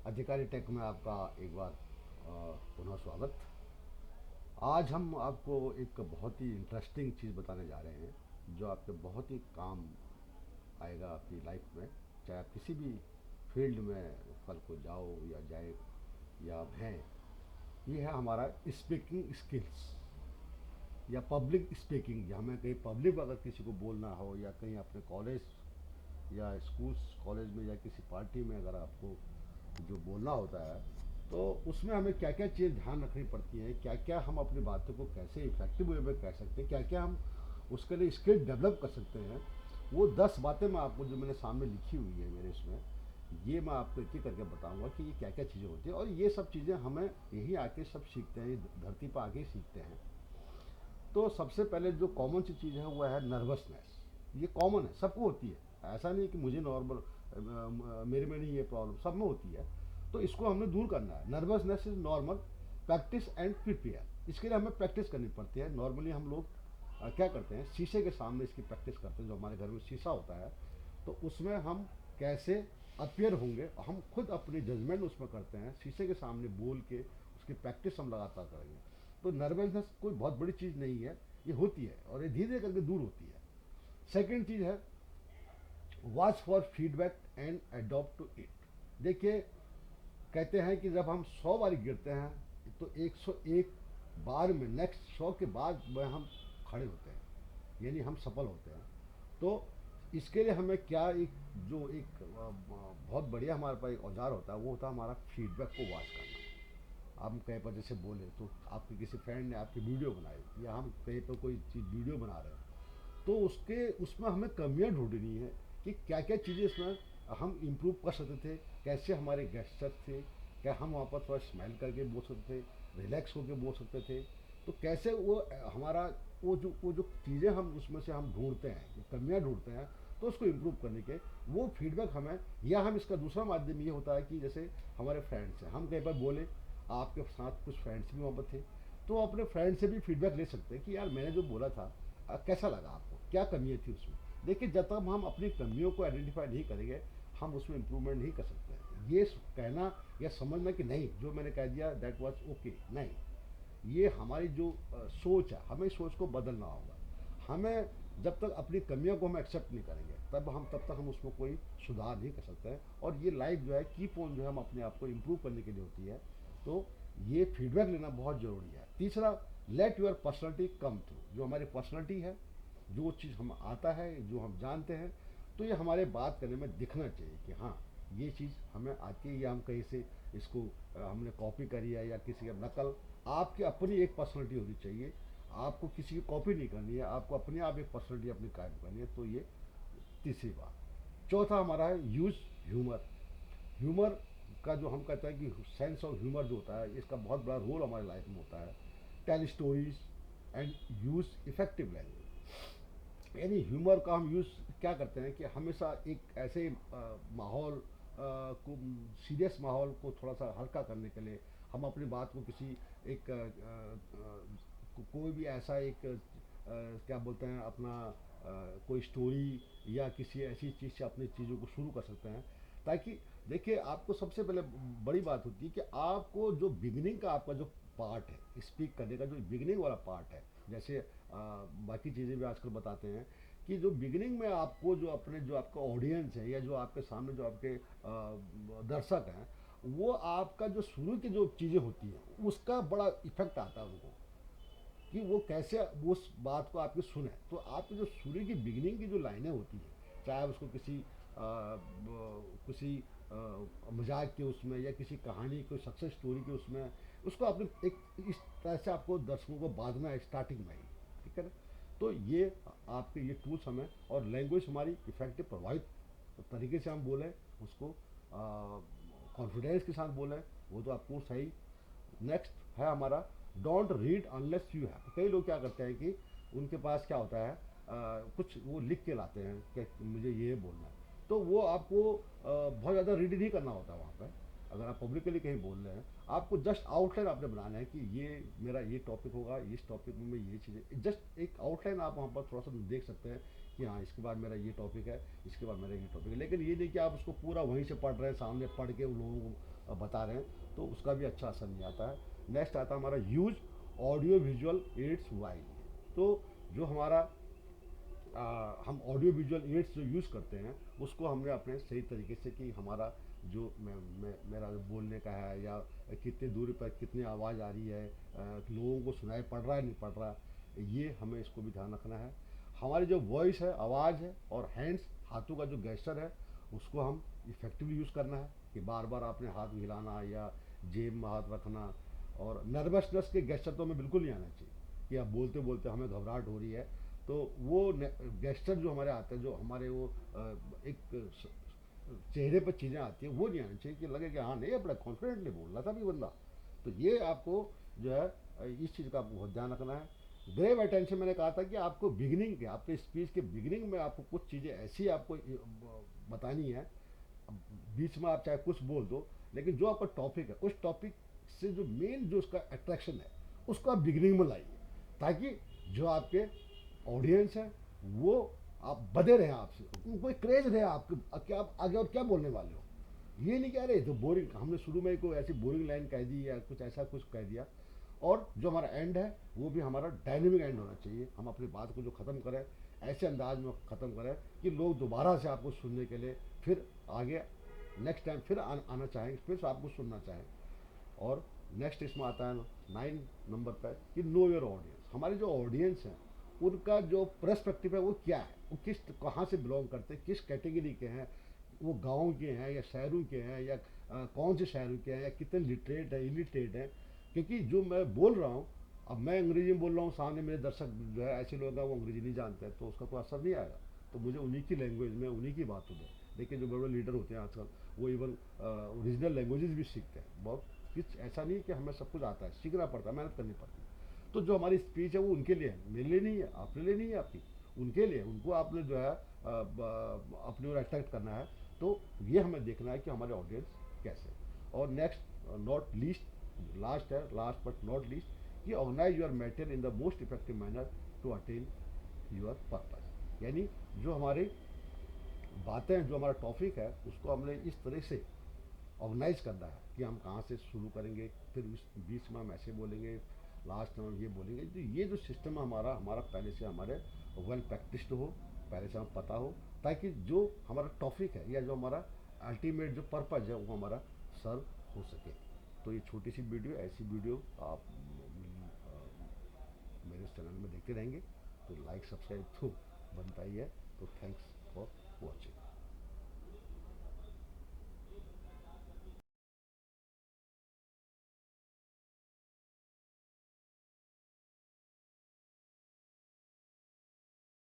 अधिकारी टेक में आपका एक बार पुनः स्वागत। आज हम आपको एक बहुत ही इंटरेस्टिंग चीज़ बताने जा रहे हैं जो आपके बहुत ही काम आएगा आपकी लाइफ में। चाहे आप किसी भी फील्ड में कल को जाओ या जाए या आप हैं। ये है हमारा स्पीकिंग स्किल्स या पब्लिक स्पीकिंग। हमें कहीं पब्लिक अगर किसी को बोलना हो या कहीं अपने कॉलेज या स्कूल्स कॉलेज में या किसी पार्टी में अगर आपको जो बोलना होता है, तो उसमें हमें क्या क्या चीज़ ध्यान रखनी पड़ती है, क्या क्या हम अपनी बातों को कैसे इफेक्टिव वे में कह सकते हैं, क्या क्या हम उसके लिए स्किल डेवलप कर सकते हैं। वो 10 बातें मैं आपको जो मैंने सामने लिखी हुई है मेरे इसमें, ये मैं आपको एक एक करके बताऊंगा कि ये क्या क्या चीज़ें होती हैं। और ये सब चीज़ें हमें यही आके सब सीखते हैं, ये धरती पर आके ही सीखते हैं। तो सबसे पहले जो कॉमन सी चीज़ है वो है नर्वसनेस। ये कॉमन है, सबको होती है, ऐसा नहीं कि मुझे नॉर्मल, मेरे में नहीं, ये प्रॉब्लम सब में होती है। तो इसको हमने दूर करना है। Nervousness is normal, practice and prepare. इसके लिए हमें प्रैक्टिस करनी पड़ती है। नॉर्मली हम लोग क्या करते हैं, शीशे के सामने इसकी प्रैक्टिस करते हैं। जो हमारे घर में शीशा होता है, तो उसमें हम कैसे अपियर होंगे, हम खुद अपनी जजमेंट उसमें करते हैं, शीशे के सामने बोल के उसकी प्रैक्टिस हम लगातार करेंगे। तो नर्वसनेस कोई बहुत बड़ी चीज़ नहीं है, ये होती है और ये धीरे धीरे करके दूर होती है। सेकेंड चीज़ है watch for feedback and adopt to it. देखिए, कहते हैं कि जब हम 100 बार गिरते हैं, तो 101 बार में नेक्स्ट 100 के बाद में हम खड़े होते हैं, यानी हम सफल होते हैं। तो इसके लिए हमें क्या, एक जो एक बहुत बढ़िया हमारे पास एक औजार होता है, वो होता है हमारा फीडबैक को वॉच करना। हम कहीं पर जैसे बोले तो आपके किसी फ्रेंड ने आपकी वीडियो बनाई या हम कहीं पर कोई चीज़ वीडियो बना रहे हैं, तो उसके उसमें हमें कमियां ढूंढनी है कि क्या क्या चीज़ें इसमें हम इम्प्रूव कर सकते थे। कैसे हमारे गेस्चर थे, क्या हम वहाँ पर थोड़ा स्माइल करके बोल सकते थे, रिलैक्स होकर बोल सकते थे। तो कैसे वो हमारा वो जो चीज़ें हम उसमें से हम ढूंढते हैं, कमियां ढूंढते हैं, तो उसको इम्प्रूव करने के वो फीडबैक हमें। या हम इसका दूसरा माध्यम ये होता है कि जैसे हमारे फ्रेंड्स हैं, हम कहीं पर बोले, आपके साथ कुछ फ्रेंड्स भी वहाँ पर थे, तो अपने फ्रेंड से भी फीडबैक ले सकते हैं कि यार मैंने जो बोला था, कैसा लगा आपको, क्या कमियाँ थी उसमें। देखिए, जब तक हम अपनी कमियों को आइडेंटिफाई नहीं करेंगे, हम उसमें इम्प्रूवमेंट नहीं कर सकते हैं। ये कहना या समझना कि नहीं जो मैंने कह दिया दैट वाज ओके, नहीं। ये हमारी जो सोच है, हमें सोच को बदलना होगा। हमें जब तक अपनी कमियों को हम एक्सेप्ट नहीं करेंगे, तब तक हम उसमें कोई सुधार नहीं कर सकते हैं। और ये लाइफ जो है, कीप ऑन जो है, हम अपने आप को इम्प्रूव करने के लिए होती है। तो ये फीडबैक लेना बहुत ज़रूरी है। तीसरा, let your personality come through. जो हमारी पर्सनैलिटी है, जो चीज़ हम आता है, जो हम जानते हैं, तो ये हमारे बात करने में दिखना चाहिए कि हाँ, ये चीज़ हमें आती है, या हम कहीं से इसको हमने कॉपी करी है या किसी का नकल। आपकी अपनी एक पर्सनैलिटी होनी चाहिए, आपको किसी की कॉपी नहीं करनी है, आपको अपने आप एक पर्सनैलिटी अपनी कायम करनी है। तो ये तीसरी बात। चौथा हमारा है यूज ह्यूमर। ह्यूमर का जो हम कहते हैं कि सेंस ऑफ ह्यूमर जो होता है, इसका बहुत बड़ा रोल हमारे लाइफ में होता है। Tell stories and use effective language. यानी ह्यूमर का हम यूज़ क्या करते हैं कि हमेशा एक ऐसे माहौल को, सीरियस माहौल को थोड़ा सा हल्का करने के लिए हम अपनी बात को किसी एक कोई भी ऐसा एक क्या बोलते हैं अपना कोई स्टोरी या किसी ऐसी चीज़ से अपनी चीज़ों को शुरू कर सकते हैं। ताकि देखिए, आपको सबसे पहले बड़ी बात होती है कि आपको जो बिगिनिंग का आपका जो पार्ट है, स्पीक करने का जो बिगिनिंग वाला पार्ट है, जैसे बाकी चीज़ें भी आजकल बताते हैं कि जो बिगिनिंग में आपको जो अपने जो आपका ऑडियंस है या जो आपके सामने जो आपके दर्शक हैं, वो आपका जो शुरू की जो चीज़ें होती हैं उसका बड़ा इफेक्ट आता है उनको, कि वो कैसे उस बात को आपकी सुने। तो आपकी जो शुरू की बिगिनिंग की जो लाइनें होती हैं, चाहे उसको किसी मजाक के उसमें या किसी कहानी कोई सक्सेस स्टोरी के उसमें, उसको आपने एक इस तरह से आपको दर्शकों को बांधना है स्टार्टिंग में ही। ठीक है ना। तो ये आपके ये टूल्स हमें, और लैंग्वेज हमारी इफेक्टिव प्रभावित तरीके से हम बोलें उसको, कॉन्फिडेंस के साथ बोलें, वो तो आपको सही। नेक्स्ट है हमारा don't read unless you have. कई लोग क्या करते हैं कि उनके पास क्या होता है, कुछ वो लिख के लाते हैं कि मुझे ये बोलना है, तो वो आपको बहुत ज़्यादा रीड नहीं करना होता वहाँ पर। अगर आप पब्लिकली कहीं बोल रहे हैं, आपको जस्ट आउटलाइन आपने बनाना है कि ये मेरा ये टॉपिक होगा, इस टॉपिक में मैं ये चीज़ें, जस्ट एक आउटलाइन आप वहाँ पर थोड़ा सा देख सकते हैं कि हाँ, इसके बाद मेरा ये टॉपिक है, इसके बाद मेरा ये टॉपिक है। लेकिन ये नहीं कि आप उसको पूरा वहीं से पढ़ रहे हैं, सामने पढ़ के उन लोगों को बता रहे हैं, तो उसका भी अच्छा असर नहीं आता है। नेक्स्ट आता है हमारा use audio visual aids while. तो जो हमारा हम ऑडियो विजुअल एड्स जो यूज़ करते हैं उसको हमने अपने सही तरीके से, कि हमारा जो मेरा जो बोलने का है, या कितनी दूरी पर कितनी आवाज़ आ रही है, लोगों को सुनाई पड़ रहा है नहीं पड़ रहा, ये हमें इसको भी ध्यान रखना है। हमारी जो वॉइस है, आवाज़ है, और हैंड्स, हाथों का जो गेस्चर है, उसको हम इफेक्टिवली यूज़ करना है, कि बार बार आपने हाथ हिलाना या जेब में हाथ रखना। और नर्वसनेस के गेस्चर तो हमें बिल्कुल नहीं आना चाहिए, कि आप बोलते बोलते हमें घबराहट हो रही है, तो वो गेस्चर जो हमारे आते हैं, जो हमारे वो एक चेहरे पर चीज़ें आती हैं, वो नहीं आनी चाहिए, कि लगे कि हाँ नहीं, बड़ा कॉन्फिडेंटली बोल रहा था भी बंदा। तो ये आपको जो है इस चीज़ का आपको बहुत ध्यान रखना है। ग्रेव अटेंशन, मैंने कहा था कि आपको बिगिनिंग के, आपके स्पीच के बिगिनिंग में आपको कुछ चीज़ें ऐसी आपको बतानी है। बीच में आप चाहे कुछ बोल दो, लेकिन जो आपका टॉपिक है, उस टॉपिक से जो मेन जो उसका अट्रैक्शन है, उसको आप बिगिनिंग में लाइए, ताकि जो आपके ऑडियंस है वो आप बधे रहे आपसे, उनको एक क्रेज रहे आपके, क्या आप आगे और क्या बोलने वाले हो। ये नहीं कह रहे तो बोरिंग, हमने शुरू में कोई ऐसी बोरिंग लाइन कह दी या कुछ ऐसा कुछ कह दिया। और जो हमारा एंड है वो भी हमारा डायनेमिक एंड होना चाहिए। हम अपनी बात को जो ख़त्म करें ऐसे अंदाज में ख़त्म करें कि लोग दोबारा से आपको सुनने के लिए फिर आगे नेक्स्ट टाइम फिर आना चाहेंगे, फिर से आपको सुनना चाहें। और नेक्स्ट इसमें आता है 9 नंबर पर, कि नो योर ऑडियंस। हमारे जो ऑडियंस हैं उनका जो पर्सपेक्टिव है वो क्या है, वो किस कहाँ से बिलोंग करते हैं, किस कैटेगरी के हैं, वो गांव के हैं या शहरों के हैं, या कौन से शहरों के हैं, या कितने लिटरेट हैं इलिटरेट हैं। क्योंकि जो मैं बोल रहा हूँ, अब मैं अंग्रेजी में बोल रहा हूँ, सामने मेरे दर्शक जो है ऐसे लोग हैं वो अंग्रेजी नहीं जानते हैं, तो उसका कोई असर नहीं आएगा। तो मुझे उन्हीं की लैंग्वेज में उन्हीं की बातों में, देखिए जो बड़े बड़े लीडर होते हैं आजकल, वो इवन ओरिजिनल लैंग्वेजेस भी सीखते हैं बहुत। कुछ ऐसा नहीं कि हमें सब कुछ आता है, सीखना पड़ता है, मेहनत करनी पड़ती है। तो जो हमारी स्पीच है वो उनके लिए है, मेरे लिए नहीं है, आपके लिए नहीं है, आपकी उनके लिए। उनको आपने जो है अपनी ओर अट्रैक्ट करना है। तो ये हमें देखना है कि हमारे ऑडियंस कैसे। और नेक्स्ट नॉट लीस्ट, लास्ट है, लास्ट बट नॉट लीस्ट, कि organise your matter in the most effective manner to attain your purpose. यानी जो हमारी बातें हैं, जो हमारा टॉपिक है, उसको हमने इस तरह से ऑर्गेनाइज करना है कि हम कहाँ से शुरू करेंगे, फिर उस बीच में हम ऐसे बोलेंगे, लास्ट में हम ये बोलेंगे। तो ये जो सिस्टम है हमारा हमारा पहले से हमारे वेल प्रैक्टिस्ड हो, पहले से हमें पता हो, ताकि जो हमारा टॉपिक है या जो हमारा अल्टीमेट जो पर्पज है वो हमारा सर्व हो सके। तो ये छोटी सी वीडियो, ऐसी वीडियो आप मेरे चैनल में देखते रहेंगे, तो लाइक सब्सक्राइब तो बनता ही है। तो थैंक्स।